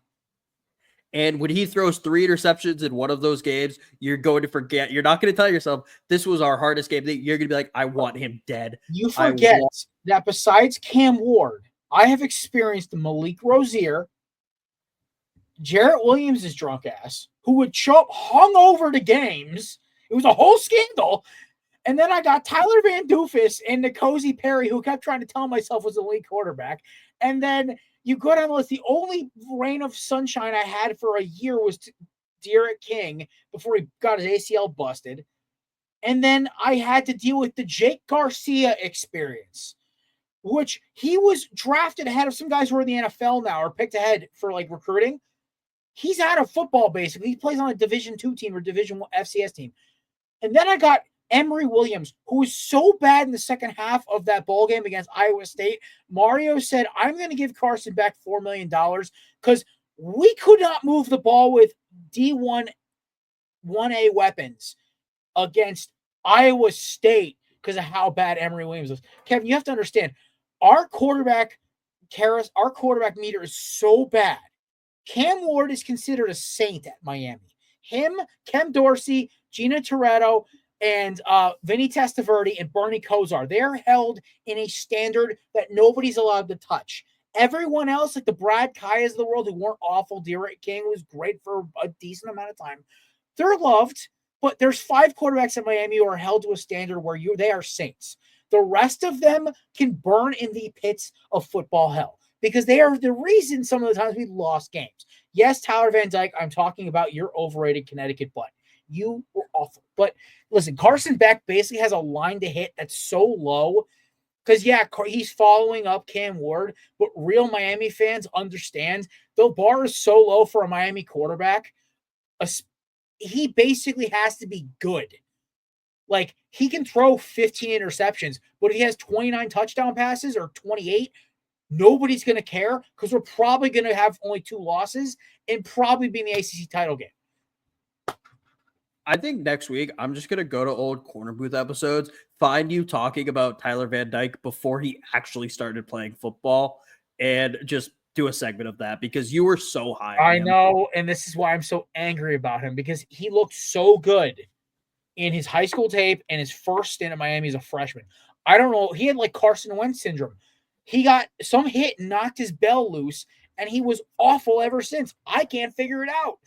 And when he throws 3 interceptions in one of those games, you're going to forget. You're not going to tell yourself, this was our hardest game. You're going to be like, I want him dead. You forget that besides Cam Ward, I have experienced Malik Rozier, Jarrett Williams' drunk ass, who would show up hungover to games. It was a whole scandal. And then I got Tyler Van Doofus and N'Kosi Perry, who kept trying to tell myself was the lead quarterback. And then you go down the list. The only rain of sunshine I had for a year was Derek King before he got his ACL busted. And then I had to deal with the Jake Garcia experience, which he was drafted ahead of some guys who are in the NFL now or picked ahead for like recruiting. He's out of football, basically. He plays on a Division II team or Division I FCS team. And then I got Emory Williams, who was so bad in the second half of that bowl game against Iowa State. Mario said, I'm going to give Carson Beck $4 million because we could not move the ball with D1 1A weapons against Iowa State because of how bad Emory Williams was. Kevin, you have to understand, our quarterback meter is so bad. Cam Ward is considered a saint at Miami. Him, Kem Dorsey, Gina Toretto, and Vinny Testaverde and Bernie Kosar, they're held in a standard that nobody's allowed to touch. Everyone else, like the Brad Kayas of the world who weren't awful, Derek King was great for a decent amount of time, they're loved, but there's 5 quarterbacks in Miami who are held to a standard where they are saints. The rest of them can burn in the pits of football hell because they are the reason some of the times we lost games. Yes, Tyler Van Dyke, I'm talking about your overrated Connecticut butt. You were awful. But listen, Carson Beck basically has a line to hit that's so low because, yeah, he's following up Cam Ward, but real Miami fans understand the bar is so low for a Miami quarterback. He basically has to be good. Like, he can throw 15 interceptions, but if he has 29 touchdown passes or 28, nobody's going to care because we're probably going to have only 2 losses and probably be in the ACC title game. I think next week I'm just going to go to old Corner Booth episodes, find you talking about Tyler Van Dyke before he actually started playing football, and just do a segment of that because you were so high on him. I know, and this is why I'm so angry about him because he looked so good in his high school tape and his first stint at Miami as a freshman. I don't know. He had like Carson Wentz syndrome. He got some hit and knocked his bell loose, and he was awful ever since. I can't figure it out.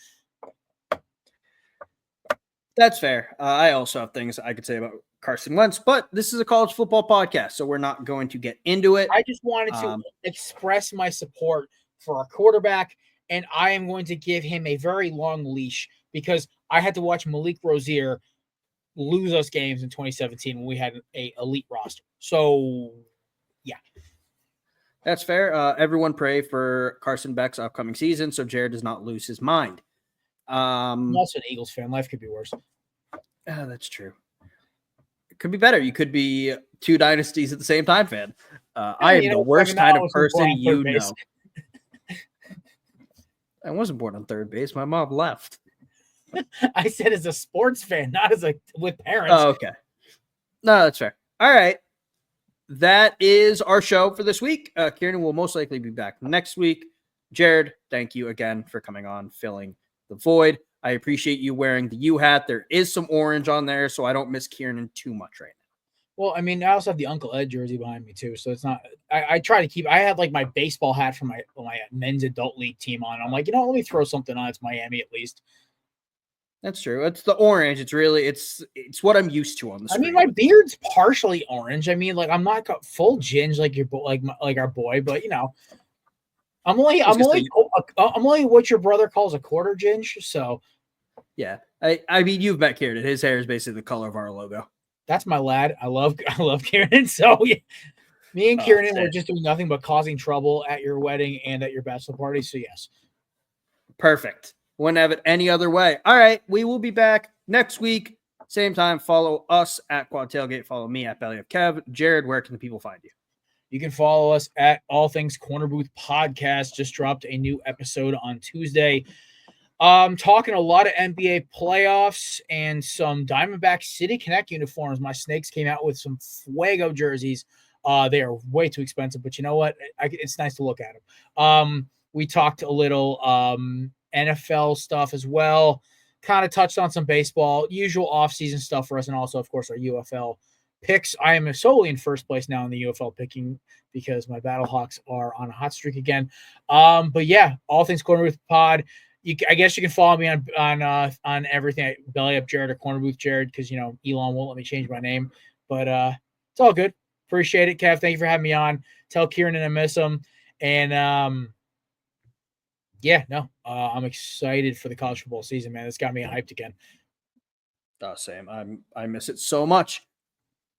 That's fair. I also have things I could say about Carson Wentz, but this is a college football podcast, so we're not going to get into it. I just wanted to express my support for our quarterback, and I am going to give him a very long leash because I had to watch Malik Rozier lose us games in 2017 when we had an elite roster. So, yeah. That's fair. Everyone pray for Carson Beck's upcoming season so Jared does not lose his mind. I'm also an Eagles fan. Life could be worse. That's true. It could be better. You could be 2 dynasties at the same time fan. I am the worst kind of person you know. I wasn't born on third base. My mom left. I said as a sports fan, not as with parents. Oh, okay. No, that's fair. All right. That is our show for this week. Kieran will most likely be back next week. Jared, thank you again for coming on, filling the void. I appreciate you wearing the U hat. There is some orange on there, so I don't miss Kieran too much right now. Well, I mean, I also have the Uncle Ed jersey behind me too, so it's not. I try to keep. I had like my baseball hat from my men's adult league team on. I'm like, let me throw something on. It's Miami at least. That's true. It's the orange. It's really it's what I'm used to on the screen. I mean, my beard's partially orange. I mean, like I'm not full ginge like your like our boy, but I'm only what your brother calls a quarter ginge. So, yeah. I mean, you've met Kieran. His hair is basically the color of our logo. That's my lad. I love Kieran. So, yeah. Me and Kieran were just doing nothing but causing trouble at your wedding and at your bachelor party. So, yes. Perfect. Wouldn't have it any other way. All right. We will be back next week. Same time. Follow us at Quad Tailgate. Follow me at Belly of Kev. Jared, where can the people find you? You can follow us at All Things Corner Booth Podcast. Just dropped a new episode on Tuesday. Talking a lot of NBA playoffs and some Diamondback City Connect uniforms. My Snakes came out with some Fuego jerseys. They are way too expensive, but you know what? It's nice to look at them. We talked a little NFL stuff as well. Kind of touched on some baseball, usual off-season stuff for us, and also, of course, our UFL picks. I am solely in first place now in the UFL picking because my Battlehawks are on a hot streak again. But yeah, All Things Corner Booth Pod. I guess you can follow me on everything. Belly Up Jared or Corner Booth Jared because Elon won't let me change my name. But it's all good. Appreciate it, Kev. Thank you for having me on. Tell Kieran and I miss him. And I'm excited for the college football season, man. It's got me hyped again. Same. I miss it so much.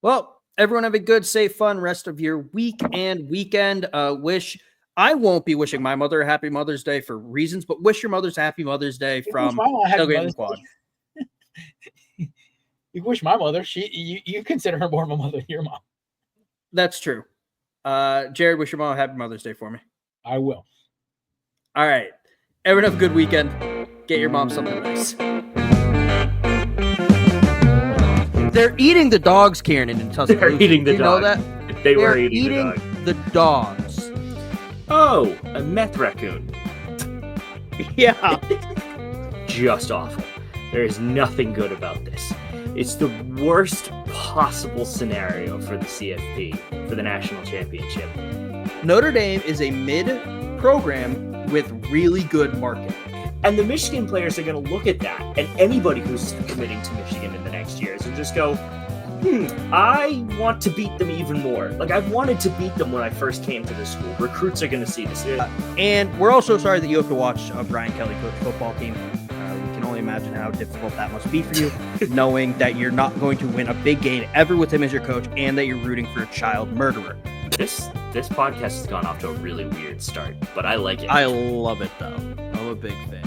Well, everyone have a good, safe, fun rest of your week and weekend. I won't be wishing my mother a happy Mother's Day for reasons, but wish your mother's happy Mother's Day from Tailgate and Quad. You can wish my mother. You consider her more of a mother than your mom. That's true. Jared, wish your mom a happy Mother's Day for me. I will. All right. Everyone have a good weekend. Get your mom something nice. They're eating the dogs, Kieran, in Tuscaloosa. They're eating the dogs. You know that? They were eating the dogs. Oh, a meth raccoon. Yeah. Just awful. There is nothing good about this. It's the worst possible scenario for the CFP, for the national championship. Notre Dame is a mid-program with really good marketing. And the Michigan players are going to look at that, and anybody who's committing to Michigan in the next years and just go, I want to beat them even more. Like, I wanted to beat them when I first came to the school. Recruits are going to see this. And we're also sorry that you have to watch a Brian Kelly coach football team. We can only imagine how difficult that must be for you, knowing that you're not going to win a big game ever with him as your coach and that you're rooting for a child murderer. This podcast has gone off to a really weird start, but I like it. I love it, though. I'm a big fan.